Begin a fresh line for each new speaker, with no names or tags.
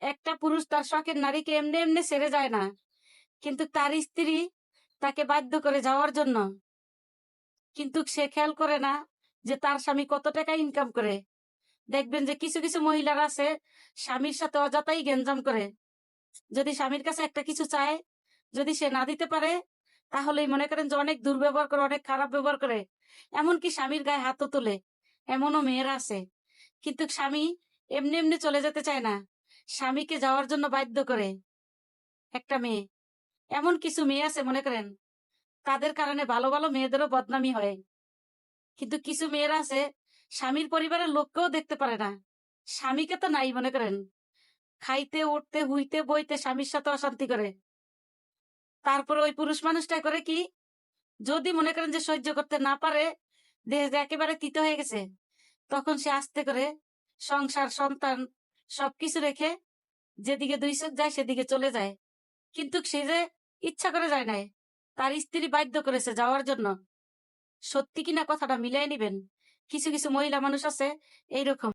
একটা পুরুষ তার শখের নারীকে এমনি এমনি ছেড়ে যায় না, কিন্তু তার স্ত্রী তাকে বাধ্য করে যাওয়ার জন্য। কিন্তু সে খেয়াল করে না যে তার স্বামী কত টাকা ইনকাম করে। দেখবেন যে কিছু কিছু মহিলার আছে স্বামীর সাথে অযথাই গ্যাঞ্জাম করে। যদি স্বামীর কাছে একটা কিছু চায়, যদি সে না দিতে পারে, তাহলেই মনে করেন যে অনেক দুর্ব্যবহার করে, অনেক খারাপ ব্যবহার করে, এমনকি স্বামীর গায়ে হাতও তোলে। এমনও মেয়েরা আছে। কিন্তু স্বামী এমনি এমনি চলে যেতে চায় না, স্বামীকে যাওয়ার জন্য বাধ্য করে একটা মেয়ে। এমন কিছু মেয়ে আছে মনে করেন তাদের কারণে ভালো ভালো মেয়েদেরও বদনামি হয়। কিন্তু কিছু মেয়েরা আছে স্বামীর পরিবারের লোককেও দেখতে পারে না, স্বামীকে তো নাই মনে করেন, খাইতে উঠতে হুইতে বইতে স্বামীর সাথে অশান্তি করে। তারপর ওই পুরুষ মানুষটা করে কি, যদি মনে করেন যে সহ্য করতে না পারে, দেখে যে একেবারে তিত হয়ে গেছে, তখন সে আস্তে করে সংসার সন্তান সবকিছু রেখে যেদিকে দুই চোখ যায় সেদিকে চলে যায়। কিন্তু সে যে ইচ্ছা করে যায় নাই, তার স্ত্রী বাধ্য করেছে যাওয়ার জন্য। সত্যি কিনা কথাটা মিলাই নিবেন। কিছু কিছু মহিলা মানুষ আছে এইরকম।